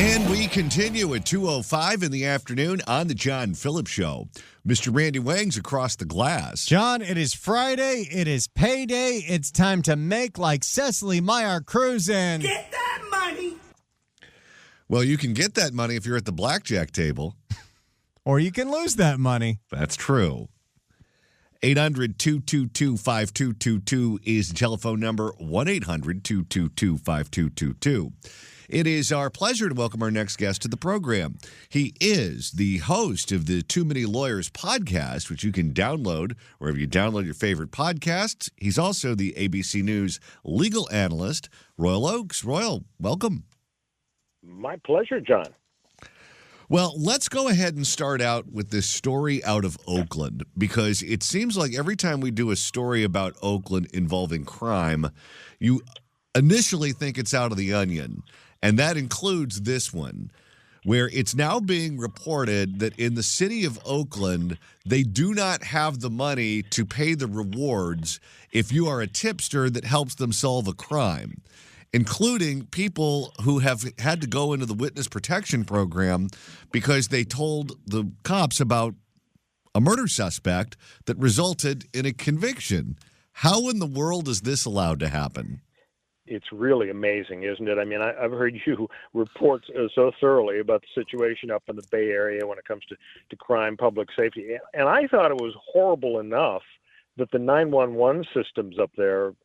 And we continue at 2:05 in the afternoon on the John Phillips Show. Mr. Randy Wang's across the glass. John, it is Friday. It is payday. It's time to make like Cecily Meyer cruising. Get that money. Well, you can get that money if you're at the blackjack table. Or you can lose that money. That's true. 800-222-5222 is the telephone number. 1-800-222-5222. It is our pleasure to welcome our next guest to the program. He is the host of the Too Many Lawyers podcast, which you can download wherever you download your favorite podcasts. He's also the ABC News legal analyst, Royal Oakes. Royal, welcome. My pleasure, John. Well, let's go ahead and start out with this story out of Oakland, because it seems like every time we do a story about Oakland involving crime, you initially think it's out of the onion. And that includes this one, where it's now being reported that in the city of Oakland, they do not have the money to pay the rewards if you are a tipster that helps them solve a crime, including people who have had to go into the witness protection program because they told the cops about a murder suspect that resulted in a conviction. How in the world is this allowed to happen? It's really amazing, isn't it? I mean, I've heard you report so thoroughly about the situation up in the Bay Area when it comes to crime, public safety. And I thought it was horrible enough that the 911 systems up there are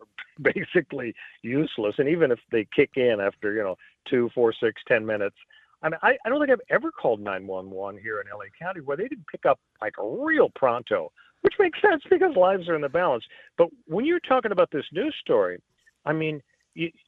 basically useless. And even if they kick in after, 2, 4, 6, 10 minutes, I mean, I don't think I've ever called 911 here in LA County where they didn't pick up like a real pronto, which makes sense because lives are in the balance. But when you're talking about this news story, I mean,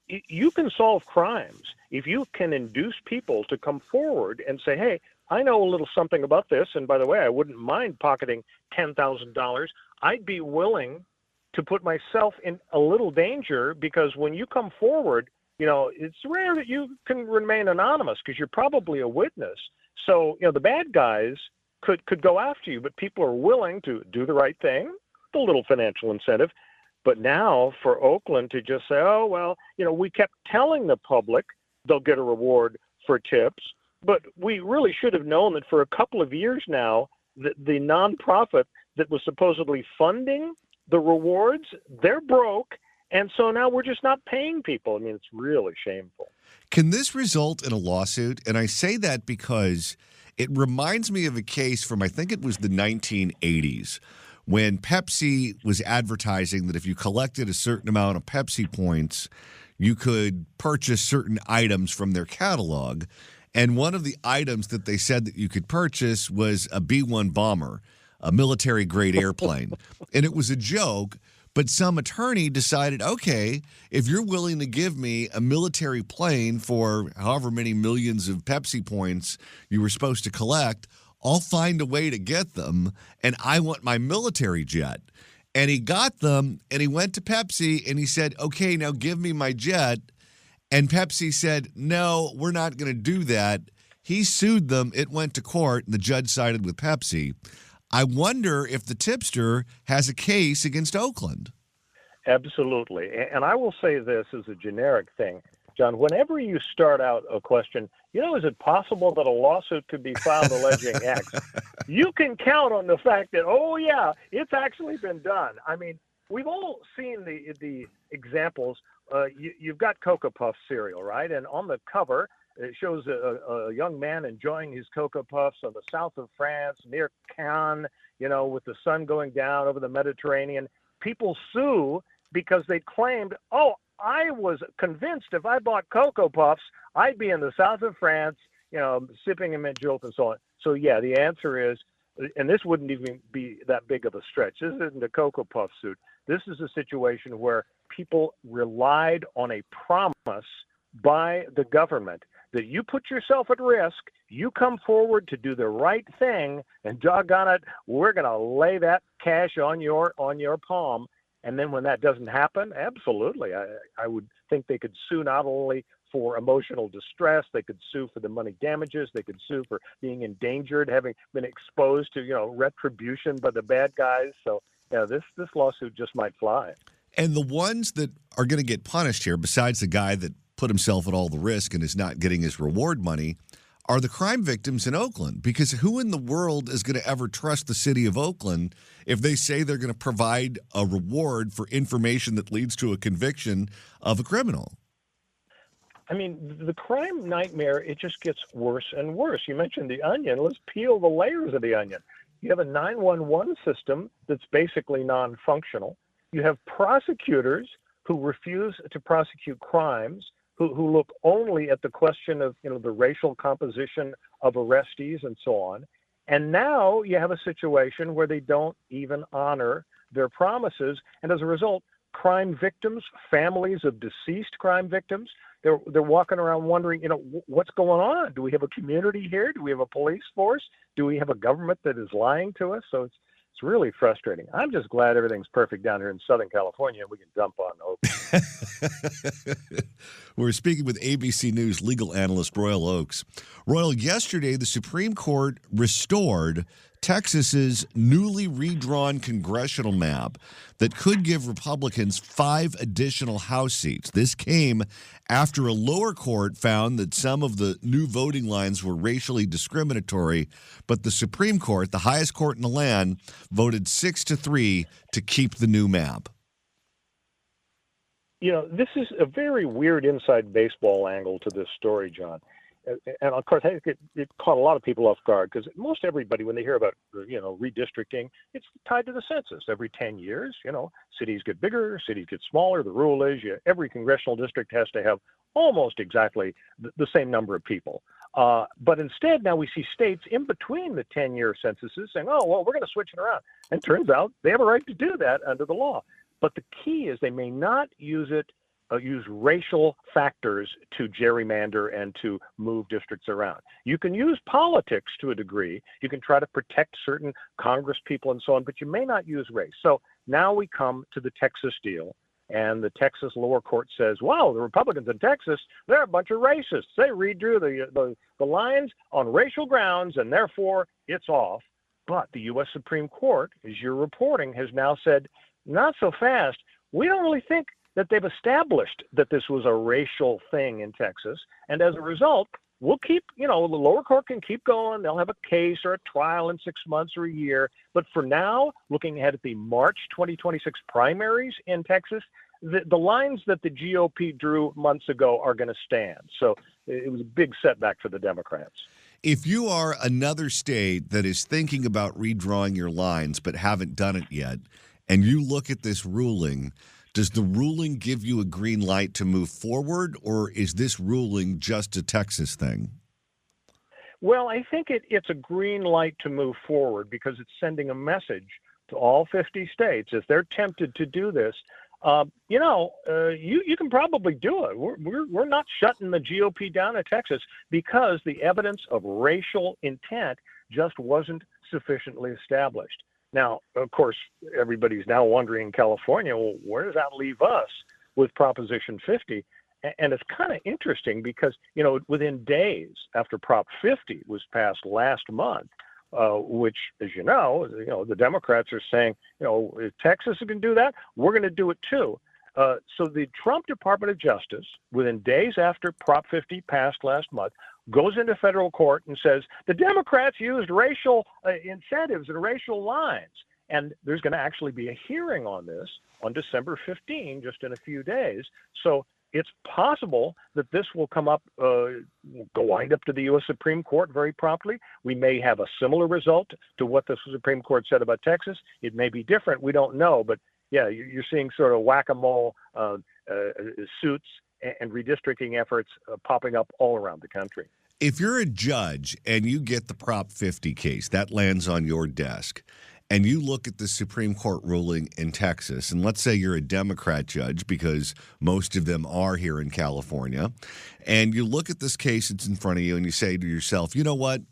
you can solve crimes if you can induce people to come forward and say, hey, I know a little something about this. And by the way, I wouldn't mind pocketing $10,000. I'd be willing to put myself in a little danger because when you come forward, it's rare that you can remain anonymous because you're probably a witness. So, the bad guys could go after you, but people are willing to do the right thing, the little financial incentive. But now for Oakland to just say, oh, well, we kept telling the public they'll get a reward for tips, but we really should have known that for a couple of years now, the nonprofit that was supposedly funding the rewards, they're broke. And so now we're just not paying people. I mean, it's really shameful. Can this result in a lawsuit? And I say that because it reminds me of a case from, I think it was the 1980s, when Pepsi was advertising that if you collected a certain amount of Pepsi points, you could purchase certain items from their catalog. And one of the items that they said that you could purchase was a B-1 bomber, a military-grade airplane. And it was a joke, but some attorney decided, okay, if you're willing to give me a military plane for however many millions of Pepsi points you were supposed to collect, I'll find a way to get them, and I want my military jet. And he got them, and he went to Pepsi, and he said, okay, now give me my jet. And Pepsi said, no, we're not going to do that. He sued them. It went to court, and the judge sided with Pepsi. I wonder if the tipster has a case against Oakland. Absolutely. And I will say this as a generic thing. John, whenever you start out a question, is it possible that a lawsuit could be filed alleging X? You can count on the fact that, oh, yeah, it's actually been done. I mean, we've all seen the examples. You've got Cocoa Puff cereal, right? And on the cover, it shows a young man enjoying his Cocoa Puffs on the south of France, near Cannes, with the sun going down over the Mediterranean. People sue because they claimed, oh, I was convinced if I bought Cocoa Puffs, I'd be in the south of France, sipping a mint julep and so on. So, yeah, the answer is, and this wouldn't even be that big of a stretch. This isn't a Cocoa Puff suit. This is a situation where people relied on a promise by the government that you put yourself at risk, you come forward to do the right thing, and doggone it, we're going to lay that cash on your palm. And then when that doesn't happen, absolutely, I would think they could sue not only for emotional distress, they could sue for the money damages, they could sue for being endangered, having been exposed to, retribution by the bad guys. So, yeah, this lawsuit just might fly. And the ones that are going to get punished here, besides the guy that put himself at all the risk and is not getting his reward money are the crime victims in Oakland. Because who in the world is going to ever trust the city of Oakland if they say they're going to provide a reward for information that leads to a conviction of a criminal? I mean, the crime nightmare, it just gets worse and worse. You mentioned the onion. Let's peel the layers of the onion. You have a 911 system that's basically non-functional. You have prosecutors who refuse to prosecute crimes, who look only at the question of, the racial composition of arrestees and so on. And now you have a situation where they don't even honor their promises. And as a result, crime victims, families of deceased crime victims, they're walking around wondering, what's going on? Do we have a community here? Do we have a police force? Do we have a government that is lying to us? So it's really frustrating. I'm just glad everything's perfect down here in Southern California and we can dump on Oakland. We're speaking with ABC News legal analyst Royal Oakes. Royal, yesterday the Supreme Court restored Texas's newly redrawn congressional map that could give Republicans 5 additional House seats. This came after a lower court found that some of the new voting lines were racially discriminatory, but the Supreme Court, the highest court in the land, voted 6-3 to keep the new map. This is a very weird inside baseball angle to this story, John. And of course, it caught a lot of people off guard because most everybody, when they hear about, redistricting, it's tied to the census. Every 10 years, cities get bigger, cities get smaller. The rule is every congressional district has to have almost exactly the same number of people. But instead, now we see states in between the 10-year censuses saying, oh, well, we're going to switch it around. And it turns out they have a right to do that under the law. But the key is they may not use racial factors to gerrymander and to move districts around. You can use politics to a degree. You can try to protect certain Congress people and so on, but you may not use race. So now we come to the Texas deal, and the Texas lower court says, wow, the Republicans in Texas, they're a bunch of racists. They redrew the lines on racial grounds, and therefore it's off. But the U.S. Supreme Court, as you're reporting, has now said, not so fast. We don't really think that they've established that this was a racial thing in Texas. And as a result, we'll keep, the lower court can keep going. They'll have a case or a trial in 6 months or a year. But for now, looking ahead at the March 2026 primaries in Texas, the lines that the GOP drew months ago are going to stand. So it was a big setback for the Democrats. If you are another state that is thinking about redrawing your lines but haven't done it yet, and you look at this ruling, does the ruling give you a green light to move forward, or is this ruling just a Texas thing? Well, I think it's a green light to move forward because it's sending a message to all 50 states. If they're tempted to do this, you can probably do it. We're not shutting the GOP down in Texas because the evidence of racial intent just wasn't sufficiently established. Now, of course, everybody's now wondering in California, well, where does that leave us with Proposition 50? And it's kind of interesting because, within days after Prop 50 was passed last month, which, as the Democrats are saying, if Texas can do that, we're going to do it too. So the Trump Department of Justice, within days after Prop 50 passed last month, goes into federal court and says the Democrats used racial incentives and racial lines. And there's going to actually be a hearing on this on December 15, just in a few days. So it's possible that this will come up, wind up to the U.S. Supreme Court very promptly. We may have a similar result to what the Supreme Court said about Texas. It may be different. We don't know. But, yeah, you're seeing sort of whack-a-mole suits and redistricting efforts popping up all around the country. If you're a judge and you get the Prop 50 case, that lands on your desk, and you look at the Supreme Court ruling in Texas, and let's say you're a Democrat judge, because most of them are here in California, and you look at this case that's in front of you and you say to yourself, you know what?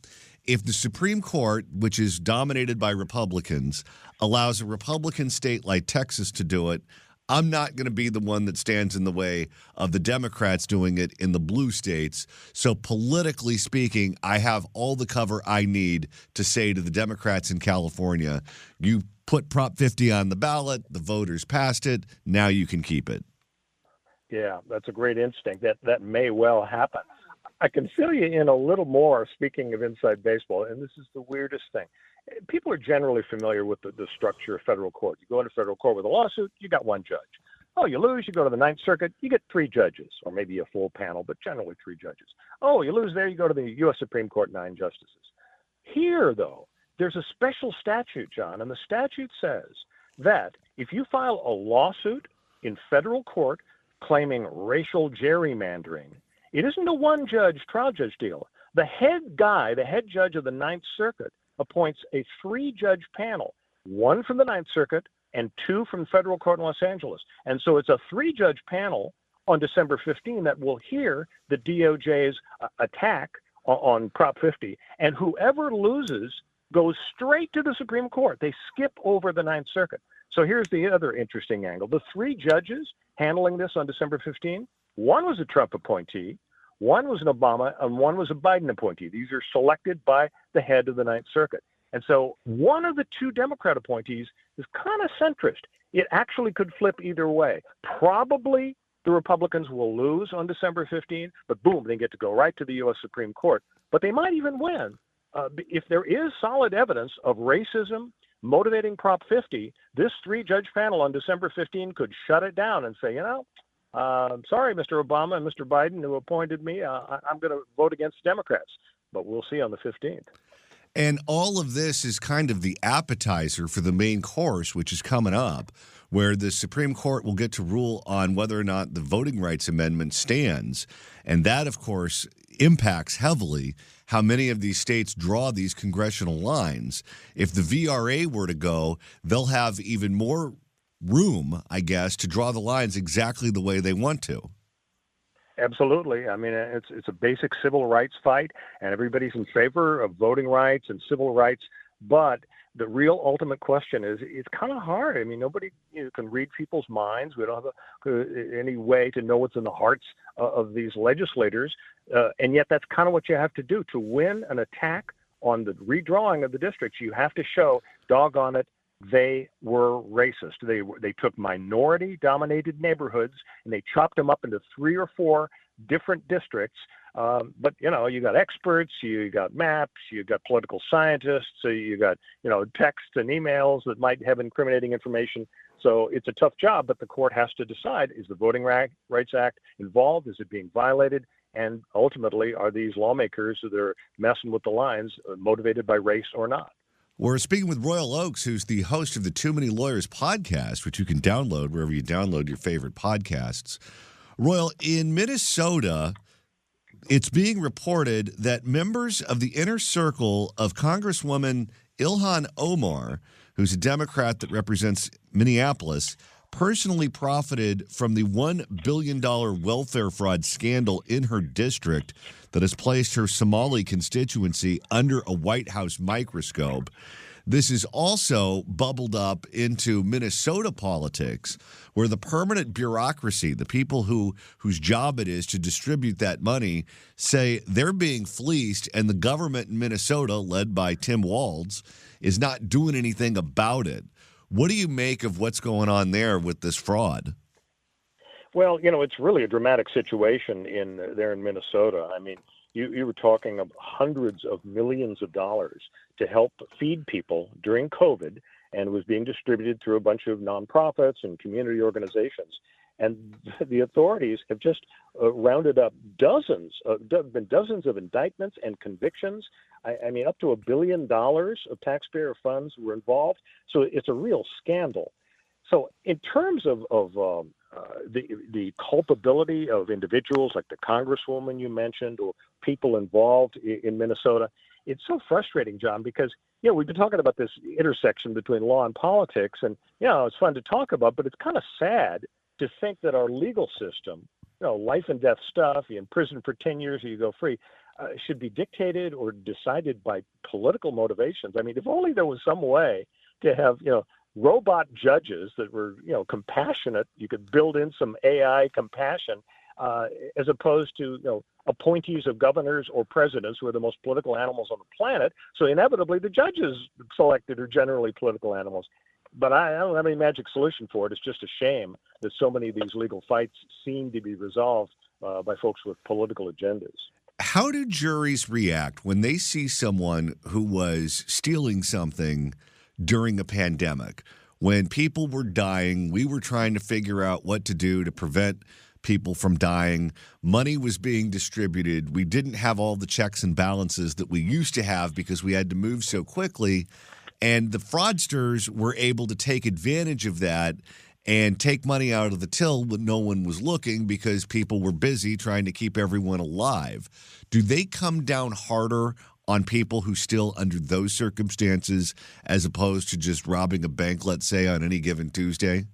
If the Supreme Court, which is dominated by Republicans, allows a Republican state like Texas to do it, I'm not going to be the one that stands in the way of the Democrats doing it in the blue states. So politically speaking, I have all the cover I need to say to the Democrats in California, you put Prop 50 on the ballot, the voters passed it, now you can keep it. Yeah, that's a great instinct. That may well happen. I can fill you in a little more, speaking of inside baseball, and this is the weirdest thing. People are generally familiar with the structure of federal court. You go into federal court with a lawsuit, you got one judge. Oh, you lose, you go to the Ninth Circuit, you get three judges, or maybe a full panel, but generally three judges. Oh, you lose there, you go to the U.S. Supreme Court, 9 justices. Here, though, there's a special statute, John, and the statute says that if you file a lawsuit in federal court claiming racial gerrymandering, it isn't a one-judge, trial judge deal. The head judge of the Ninth Circuit, appoints a 3-judge panel, 1 from the Ninth Circuit and 2 from federal court in Los Angeles. And so it's a 3-judge panel on December 15 that will hear the DOJ's attack on Prop 50. And whoever loses goes straight to the Supreme Court. They skip over the Ninth Circuit. So here's the other interesting angle. The 3 judges handling this on December 15, one was a Trump appointee, one was an Obama, and one was a Biden appointee. These are selected by the head of the Ninth Circuit. And so one of the 2 Democrat appointees is kind of centrist. It actually could flip either way. Probably the Republicans will lose on December 15, but boom, they get to go right to the U.S. Supreme Court. But they might even win. If there is solid evidence of racism motivating Prop 50, this 3-judge panel on December 15 could shut it down and say, sorry, Mr. Obama and Mr. Biden, who appointed me, I'm going to vote against Democrats. But we'll see on the 15th. And all of this is kind of the appetizer for the main course, which is coming up, where the Supreme Court will get to rule on whether or not the Voting Rights Amendment stands. And that, of course, impacts heavily how many of these states draw these congressional lines. If the VRA were to go, they'll have even more room, I guess, to draw the lines exactly the way they want to. Absolutely. I mean, it's a basic civil rights fight, and everybody's in favor of voting rights and civil rights. But the real ultimate question is, it's kind of hard. I mean, nobody can read people's minds. We don't have any way to know what's in the hearts of these legislators. And yet that's kind of what you have to do. To win an attack on the redrawing of the districts, you have to show, doggone it, they were racist. They took minority-dominated neighborhoods and they chopped them up into 3 or 4 different districts. But you got experts, you got maps, you got political scientists, so you got texts and emails that might have incriminating information. So it's a tough job, but the court has to decide: is the Voting Rights Act involved? Is it being violated? And ultimately, are these lawmakers that are messing with the lines motivated by race or not? We're speaking with Royal Oakes, who's the host of the Too Many Lawyers podcast, which you can download wherever you download your favorite podcasts. Royal, in Minnesota, it's being reported that members of the inner circle of Congresswoman Ilhan Omar, who's a Democrat that represents Minneapolis, personally profited from the $1 billion welfare fraud scandal in her district that has placed her Somali constituency under a White House microscope. This is also bubbled up into Minnesota politics, where the permanent bureaucracy, the people whose job it is to distribute that money, say they're being fleeced, and the government in Minnesota, led by Tim Walz, is not doing anything about it. What do you make of what's going on there with this fraud? Well, it's really a dramatic situation there in Minnesota. I mean, you were talking of hundreds of millions of dollars to help feed people during COVID, and it was being distributed through a bunch of nonprofits and community organizations. And the authorities have just rounded up dozens of indictments and convictions. I mean, up to $1 billion of taxpayer funds were involved. So it's a real scandal. So in terms of the culpability of individuals like the Congresswoman you mentioned, or people involved in Minnesota, it's so frustrating, John, because we've been talking about this intersection between law and politics, and it's fun to talk about, but it's kind of sad to think that our legal system, life and death stuff, you're in prison for 10 years or you go free, should be dictated or decided by political motivations. I mean, if only there was some way to have, robot judges that were, compassionate. You could build in some AI compassion, as opposed to, appointees of governors or presidents who are the most political animals on the planet. So inevitably the judges selected are generally political animals. but I don't have any magic solution for it. It's just a shame that so many of these legal fights seem to be resolved by folks with political agendas. How do juries react when they see someone who was stealing something during a pandemic? When people were dying, we were trying to figure out what to do to prevent people from dying. Money was being distributed. We didn't have all the checks and balances that we used to have because we had to move so quickly. And the fraudsters were able to take advantage of that and take money out of the till when no one was looking because people were busy trying to keep everyone alive. Do they come down harder on people who steal under those circumstances as opposed to just robbing a bank, let's say, on any given Tuesday?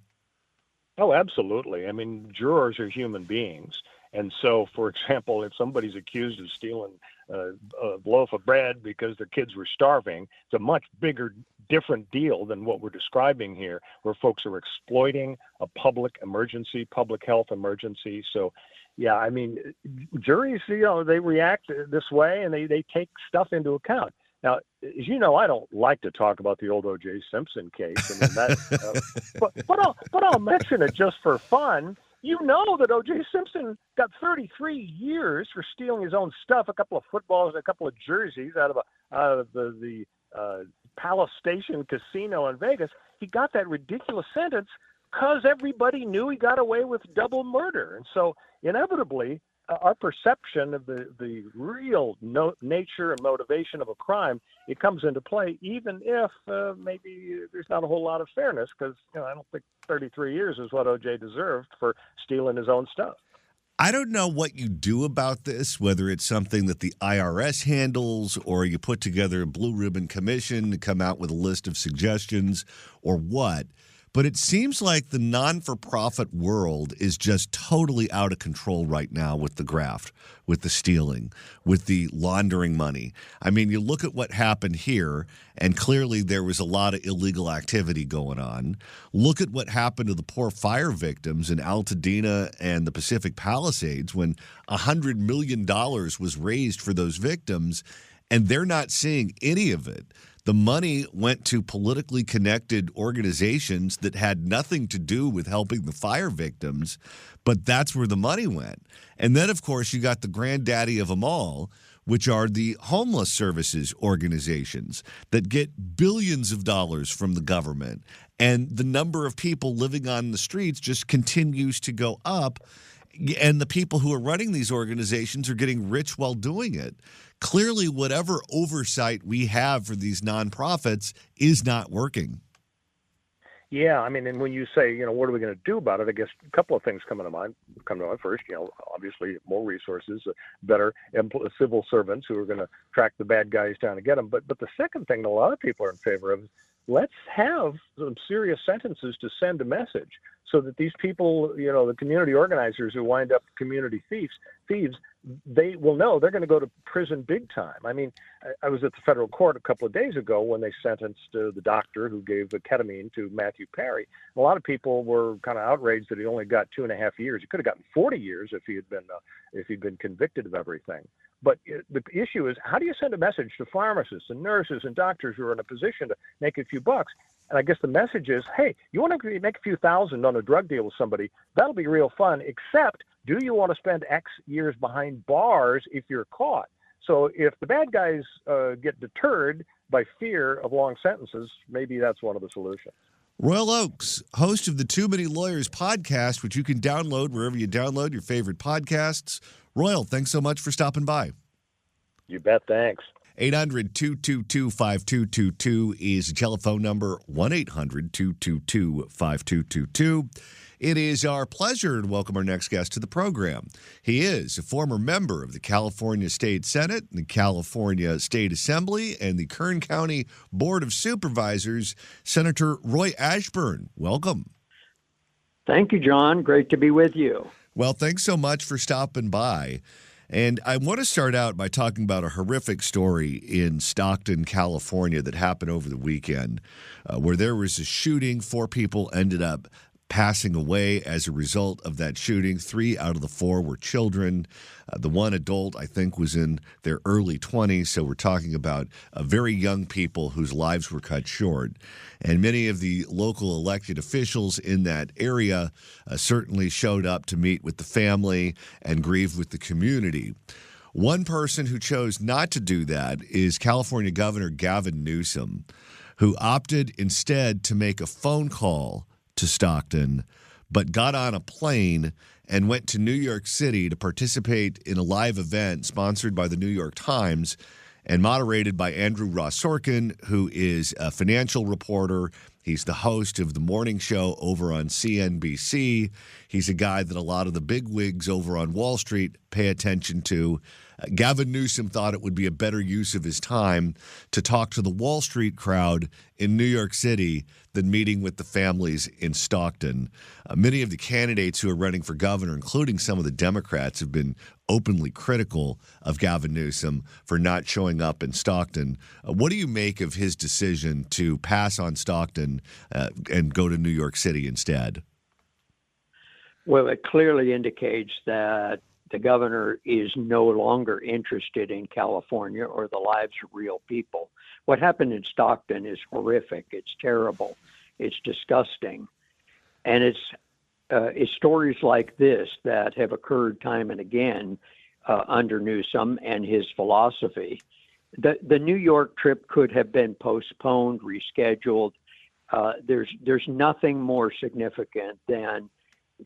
Oh, absolutely. I mean, jurors are human beings. And so, for example, if somebody's accused of stealing a loaf of bread because their kids were starving, it's a much bigger, different deal than what we're describing here, where folks are exploiting a public emergency, public health emergency. So, yeah, I mean, juries, they react this way and they take stuff into account. Now, as you know, I don't like to talk about the old O.J. Simpson case. I mean, but I'll mention it just for fun. You know that O.J. Simpson got 33 years for stealing his own stuff, a couple of footballs and a couple of jerseys out of the Palace Station Casino in Vegas. He got that ridiculous sentence because everybody knew he got away with double murder. And so inevitably, our perception of the real nature and motivation of a crime, it comes into play, even if maybe there's not a whole lot of fairness, because I don't think 33 years is what O.J. deserved for stealing his own stuff. I don't know what you do about this, whether it's something that the IRS handles or you put together a blue ribbon commission to come out with a list of suggestions or what. But it seems like the non-for-profit world is just totally out of control right now with the graft, with the stealing, with the laundering money. I mean, you look at what happened here, and clearly there was a lot of illegal activity going on. Look at what happened to the poor fire victims in Altadena and the Pacific Palisades when $100 million was raised for those victims, and they're not seeing any of it. The money went to politically connected organizations that had nothing to do with helping the fire victims, but that's where the money went. And then, of course, you got the granddaddy of them all, which are the homeless services organizations that get billions of dollars from the government. And the number of people living on the streets just continues to go up. And the people who are running these organizations are getting rich while doing it. Clearly, whatever oversight we have for these nonprofits is not working. Yeah, I mean, and when you say, what are we going to do about it? I guess a couple of things come to mind. First, obviously more resources, better civil servants who are going to track the bad guys down and get them. But the second thing that a lot of people are in favor of is let's have some serious sentences to send a message so that these people, the community organizers who wind up community thieves, they will know they're going to go to prison big time. I mean, I was at the federal court a couple of days ago when they sentenced the doctor who gave the ketamine to Matthew Perry. A lot of people were kind of outraged that he only got 2.5 years. He could have gotten 40 years if he'd been convicted of everything. But the issue is, how do you send a message to pharmacists and nurses and doctors who are in a position to make a few bucks? And I guess the message is, hey, you want to make a few thousand on a drug deal with somebody, that'll be real fun, except do you want to spend X years behind bars if you're caught? So if the bad guys get deterred by fear of long sentences, maybe that's one of the solutions. Royal Oakes, host of the Too Many Lawyers podcast, which you can download wherever you download your favorite podcasts. Royal, thanks so much for stopping by. You bet. Thanks. 800-222-5222 is the telephone number, 1-800-222-5222. It is our pleasure to welcome our next guest to the program. He is a former member of the California State Senate, the California State Assembly, and the Kern County Board of Supervisors, Senator Roy Ashburn. Welcome. Thank you, John. Great to be with you. Well, thanks so much for stopping by. And I want to start out by talking about a horrific story in Stockton, California that happened over the weekend where there was a shooting. 4 people ended up passing away as a result of that shooting. 3 out of the 4 were children. The one adult, I think, was in their early 20s, so we're talking about very young people whose lives were cut short. And many of the local elected officials in that area certainly showed up to meet with the family and grieve with the community. One person who chose not to do that is California Governor Gavin Newsom, who opted instead to make a phone call to Stockton, but got on a plane and went to New York City to participate in a live event sponsored by the New York Times and moderated by Andrew Ross Sorkin, who is a financial reporter. He's the host of the morning show over on CNBC. He's a guy that a lot of the bigwigs over on Wall Street pay attention to. Gavin Newsom thought it would be a better use of his time to talk to the Wall Street crowd in New York City than meeting with the families in Stockton. Many of the candidates who are running for governor, including some of the Democrats, have been openly critical of Gavin Newsom for not showing up in Stockton. What do you make of his decision to pass on Stockton and go to New York City instead? Well, it clearly indicates that the governor is no longer interested in California or the lives of real people. What happened in Stockton is horrific. It's terrible. It's disgusting. And it's stories like this that have occurred time and again under Newsom and his philosophy. The New York trip could have been postponed, rescheduled. There's nothing more significant than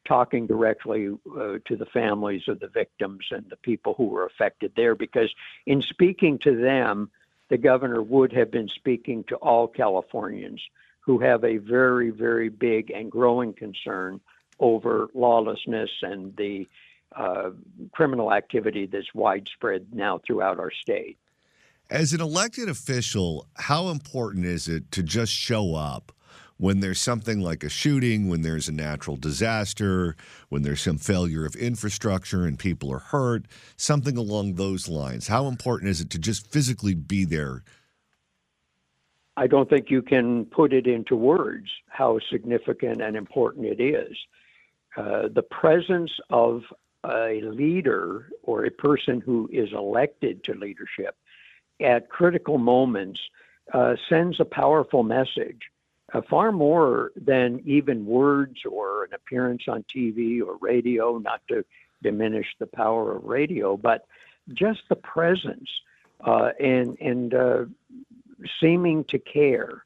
talking directly to the families of the victims and the people who were affected there, because in speaking to them, the governor would have been speaking to all Californians who have a very, very big and growing concern over lawlessness and the criminal activity that's widespread now throughout our state. As an elected official, how important is it to just show up when there's something like a shooting, when there's a natural disaster, when there's some failure of infrastructure and people are hurt, something along those lines? How important is it to just physically be there? I don't think you can put it into words how significant and important it is. The presence of a leader or a person who is elected to leadership at critical moments sends a powerful message. Far more than even words or an appearance on TV or radio, not to diminish the power of radio, but just the presence and seeming to care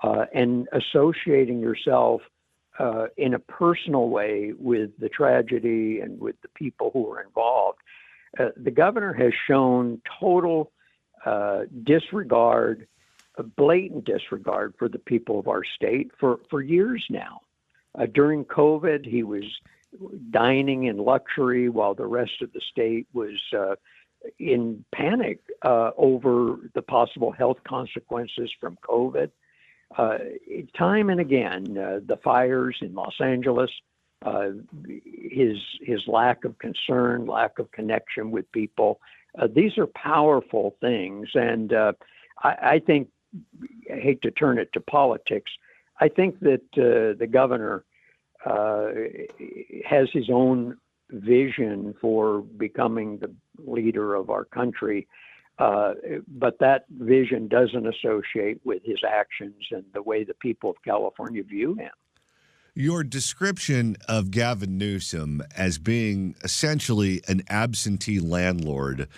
and associating yourself in a personal way with the tragedy and with the people who are involved. The governor has shown total disregard, a blatant disregard for the people of our state for years now. During COVID, he was dining in luxury while the rest of the state was in panic over the possible health consequences from COVID. Time and again, the fires in Los Angeles, his lack of concern, lack of connection with people, these are powerful things. And I think, I hate to turn it to politics, I think that the governor has his own vision for becoming the leader of our country, but that vision doesn't associate with his actions and the way the people of California view him. Your description of Gavin Newsom as being essentially an absentee landlord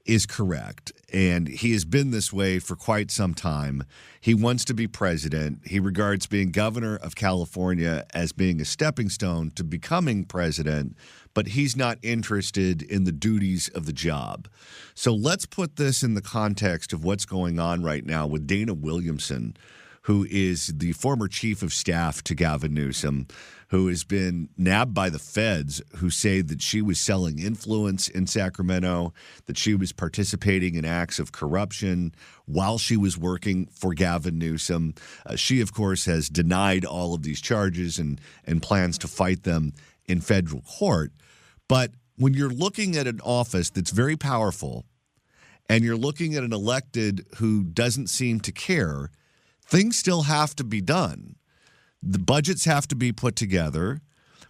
is correct, and he has been this way for quite some time. He wants to be president. He regards being governor of California as being a stepping stone to becoming president, but he's not interested in the duties of the job. So let's put this in the context of what's going on right now with Dana Williamson, who is the former chief of staff to Gavin Newsom, who has been nabbed by the feds, who say that she was selling influence in Sacramento, that she was participating in acts of corruption while she was working for Gavin Newsom. She, of course, has denied all of these charges and plans to fight them in federal court. But when you're looking at an office that's very powerful and you're looking at an elected who doesn't seem to care, things still have to be done. The budgets have to be put together.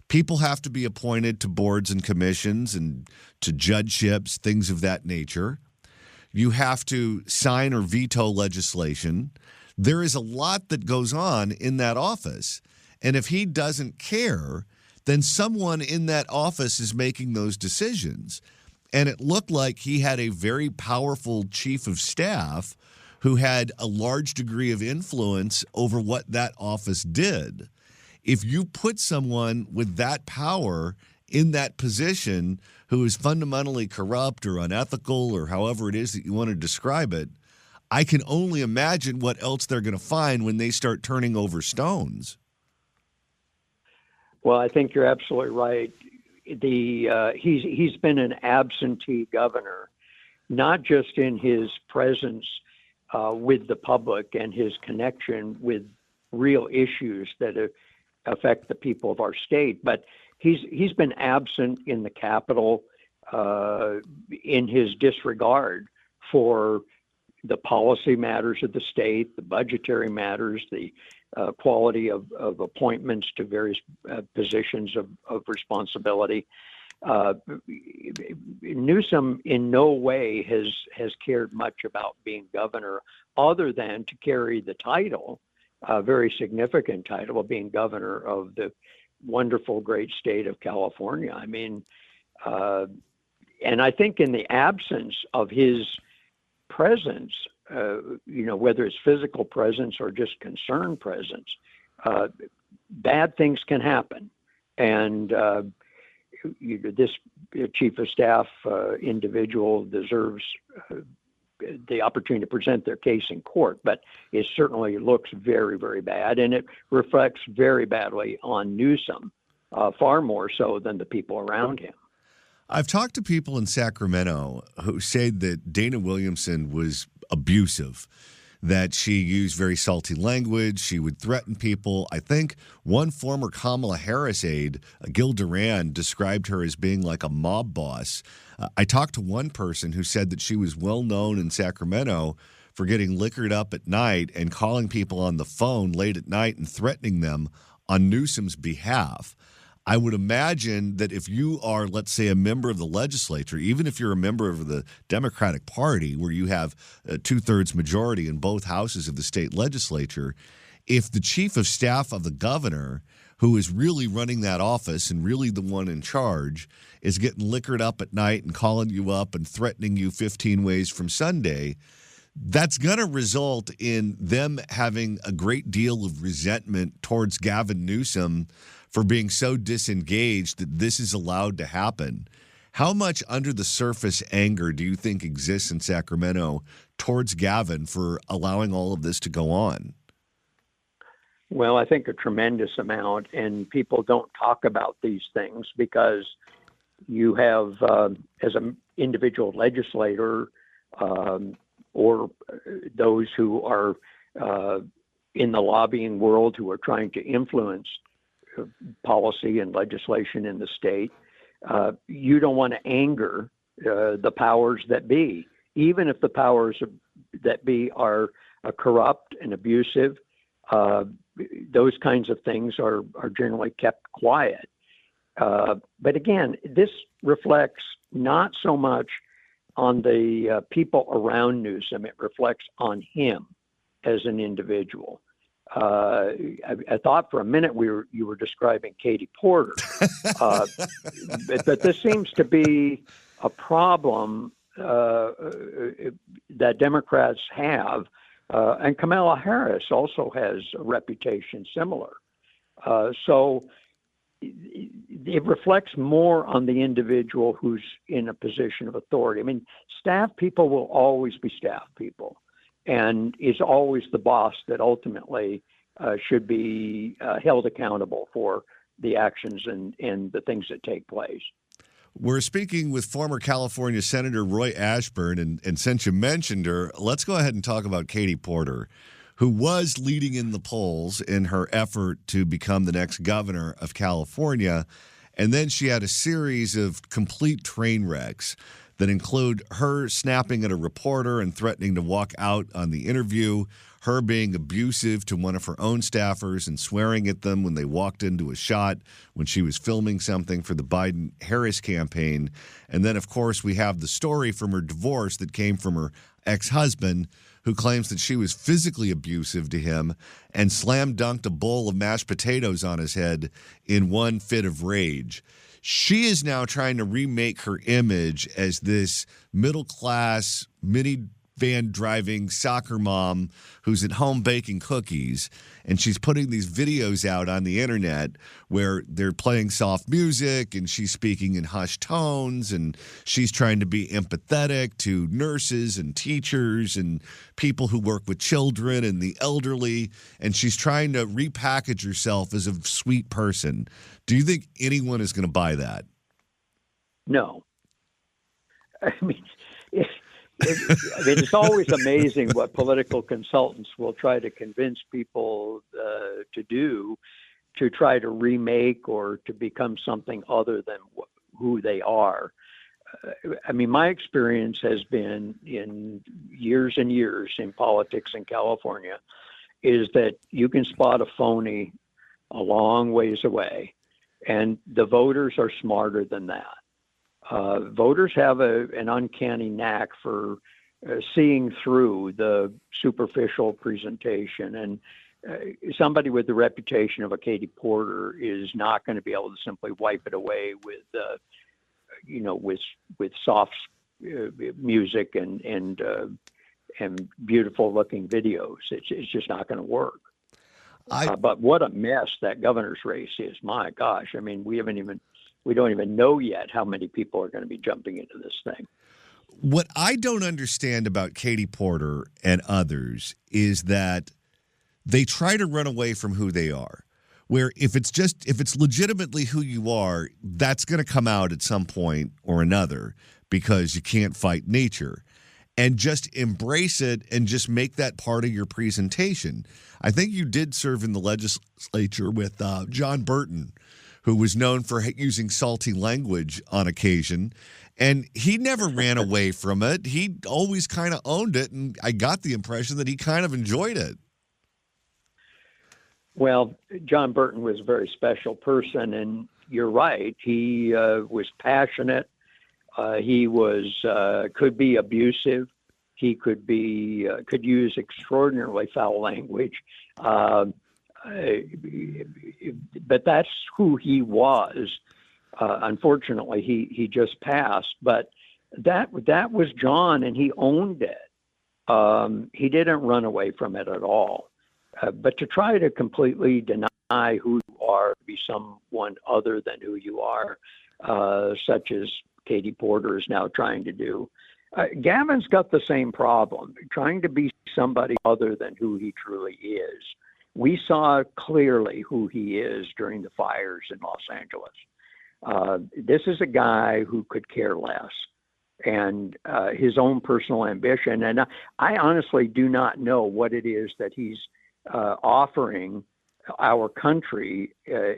People have to be appointed to boards and commissions and to judgeships, things of that nature. You have to sign or veto legislation. There is a lot that goes on in that office. And if he doesn't care, then someone in that office is making those decisions. And it looked like he had a very powerful chief of staff who had a large degree of influence over what that office did. If you put someone with that power in that position who is fundamentally corrupt or unethical or however it is that you want to describe it, I can only imagine what else they're going to find when they start turning over stones. Well, I think you're absolutely right. He's been an absentee governor, not just in his presence with the public and his connection with real issues that affect the people of our state, but he's been absent in the Capitol in his disregard for the policy matters of the state, the budgetary matters, the quality of appointments to various positions of responsibility. Newsom in no way has cared much about being governor other than to carry the title, a very significant title of being governor of the wonderful, great state of California. I mean, and I think in the absence of his presence, whether it's physical presence or just concerned presence, bad things can happen. And this chief of staff individual deserves the opportunity to present their case in court, but it certainly looks very, very bad, and it reflects very badly on Newsom, far more so than the people around him. I've talked to people in Sacramento who say that Dana Williamson was abusive, that she used very salty language. She would threaten people. I think one former Kamala Harris aide, Gil Duran, described her as being like a mob boss. I talked to one person who said that she was well known in Sacramento for getting liquored up at night and calling people on the phone late at night and threatening them on Newsom's behalf. I would imagine that if you are, let's say, a member of the legislature, even if you're a member of the Democratic Party, where you have a 2/3 majority in both houses of the state legislature, if the chief of staff of the governor, who is really running that office and really the one in charge, is getting liquored up at night and calling you up and threatening you 15 ways from Sunday, that's going to result in them having a great deal of resentment towards Gavin Newsom for being so disengaged that this is allowed to happen. How much under the surface anger do you think exists in Sacramento towards Gavin for allowing all of this to go on? Well, I think a tremendous amount, and people don't talk about these things because you have, as an individual legislator or those who are in the lobbying world who are trying to influence policy and legislation in the state, you don't want to anger the powers that be, even if the powers that be are corrupt and abusive. Those kinds of things are generally kept quiet. But again, this reflects not so much on the people around Newsom. It reflects on him as an individual. I thought for a minute you were describing Katie Porter, but this seems to be a problem that Democrats have, and Kamala Harris also has a reputation similar. So it reflects more on the individual who's in a position of authority. I mean, staff people will always be staff people, and is always the boss that ultimately should be held accountable for the actions and the things that take place. We're speaking with former California Senator Roy Ashburn, and since you mentioned her, let's go ahead and talk about Katie Porter, who was leading in the polls in her effort to become the next governor of California. And then she had a series of complete train wrecks that include her snapping at a reporter and threatening to walk out on the interview, her being abusive to one of her own staffers and swearing at them when they walked into a shot when she was filming something for the Biden-Harris campaign. And then, of course, we have the story from her divorce that came from her ex-husband, who claims that she was physically abusive to him and slam dunked a bowl of mashed potatoes on his head in one fit of rage. She is now trying to remake her image as this middle-class, minivan driving soccer mom who's at home baking cookies, and she's putting these videos out on the internet where they're playing soft music and she's speaking in hushed tones, and she's trying to be empathetic to nurses and teachers and people who work with children and the elderly, and she's trying to repackage herself as a sweet person. Do you think anyone is going to buy that? No. I mean, it's always amazing what political consultants will try to convince people to do, to try to remake or to become something other than who they are. I mean, my experience has been in years and years in politics in California is that you can spot a phony a long ways away, and the voters are smarter than that. Voters have an uncanny knack for seeing through the superficial presentation, and somebody with the reputation of a Katie Porter is not going to be able to simply wipe it away with soft music and beautiful looking videos. It's just not going to work. But what a mess that governor's race is! My gosh, I mean, we don't even know yet how many people are going to be jumping into this thing. What I don't understand about Katie Porter and others is that they try to run away from who they are. Where if it's legitimately who you are, that's going to come out at some point or another because you can't fight nature. And just embrace it and just make that part of your presentation. I think you did serve in the legislature with John Burton, who was known for using salty language on occasion, and he never ran away from it. He always kind of owned it, and I got the impression that he kind of enjoyed it. Well, John Burton was a very special person, and you're right. He was passionate. He could be abusive. He could use extraordinarily foul language. But that's who he was. Unfortunately, he just passed. But that was John, and he owned it. He didn't run away from it at all. But to try to completely deny who you are, be someone other than who you are, such as Katie Porter is now trying to do. Gavin's got the same problem, trying to be somebody other than who he truly is. We saw clearly who he is during the fires in Los Angeles. This is a guy who could care less, and his own personal ambition. And I honestly do not know what it is that he's offering our country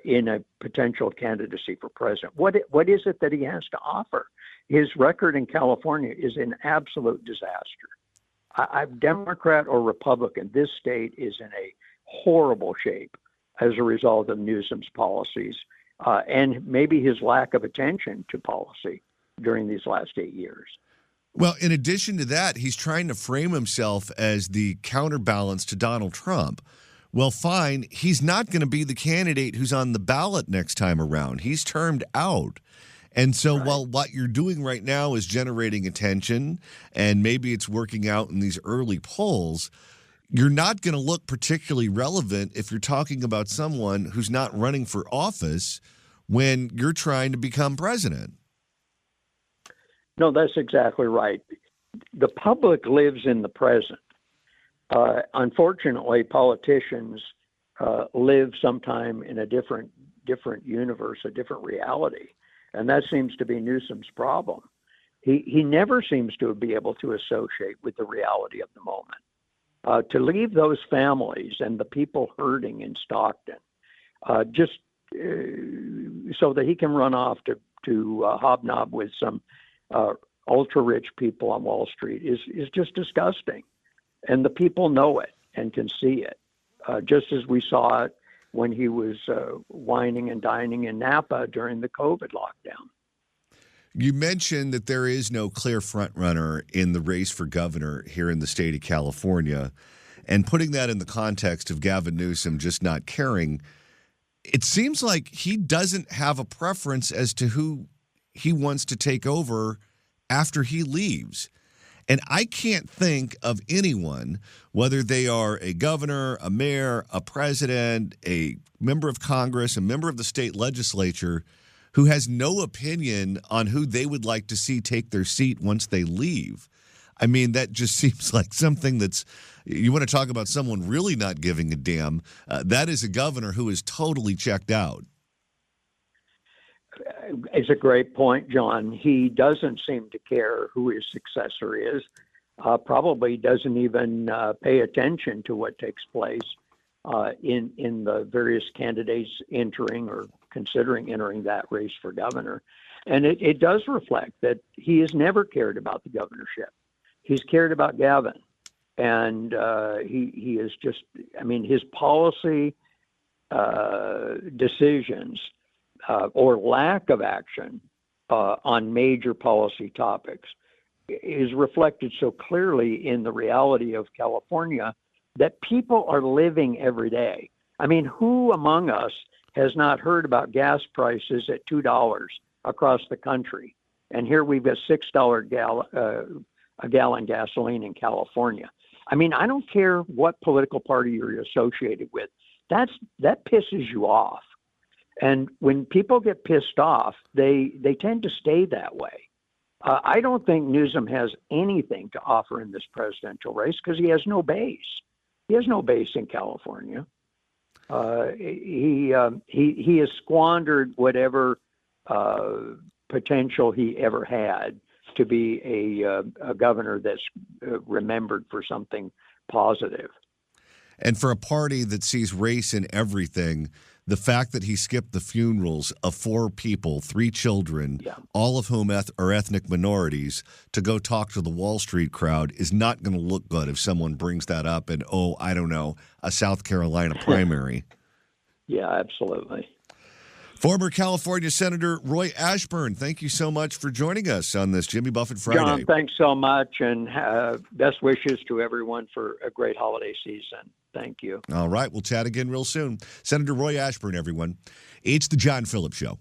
in a potential candidacy for president. What is it that he has to offer? His record in California is an absolute disaster. Democrat or Republican, this state is in a horrible shape as a result of Newsom's policies and maybe his lack of attention to policy during these last 8 years. Well, in addition to that, he's trying to frame himself as the counterbalance to Donald Trump. Well, fine, he's not going to be the candidate who's on the ballot next time around. He's termed out. And so while what you're doing right now is generating attention, and maybe it's working out in these early polls, you're not going to look particularly relevant if you're talking about someone who's not running for office when you're trying to become president. No, that's exactly right. The public lives in the present. Unfortunately, politicians live sometime in a different universe, a different reality. And that seems to be Newsom's problem. He never seems to be able to associate with the reality of the moment. To leave those families and the people hurting in Stockton just so that he can run off to hobnob with some ultra-rich people on Wall Street is just disgusting. And the people know it and can see it, just as we saw it when he was whining and dining in Napa during the COVID lockdown. You mentioned that there is no clear frontrunner in the race for governor here in the state of California. And putting that in the context of Gavin Newsom just not caring, it seems like he doesn't have a preference as to who he wants to take over after he leaves. And I can't think of anyone, whether they are a governor, a mayor, a president, a member of Congress, a member of the state legislature, who has no opinion on who they would like to see take their seat once they leave. I mean, that just seems like something that's, you want to talk about someone really not giving a damn. That is a governor who is totally checked out. It's a great point, John. He doesn't seem to care who his successor is, probably doesn't even pay attention to what takes place in the various candidates entering or considering entering that race for governor. And it does reflect that he has never cared about the governorship. He's cared about Gavin. And he is just, I mean, his policy decisions or lack of action on major policy topics is reflected so clearly in the reality of California that people are living every day. I mean, who among us has not heard about gas prices at $2 across the country? And here we've got $6 a gallon gasoline in California. I mean, I don't care what political party you're associated with. That pisses you off. And when people get pissed off, they tend to stay that way. I don't think Newsom has anything to offer in this presidential race because he has no base. He has no base in California. He has squandered whatever potential he ever had to be a governor that's remembered for something positive. And for a party that sees race in everything, the fact that he skipped the funerals of 4 people, 3 children, all of whom are ethnic minorities, to go talk to the Wall Street crowd is not going to look good if someone brings that up in, I don't know, a South Carolina primary. Yeah, absolutely. Former California Senator Roy Ashburn, thank you so much for joining us on this Jimmy Buffett Friday. John, thanks so much, and best wishes to everyone for a great holiday season. Thank you. All right, we'll chat again real soon. Senator Roy Ashburn, everyone. It's the John Phillips Show.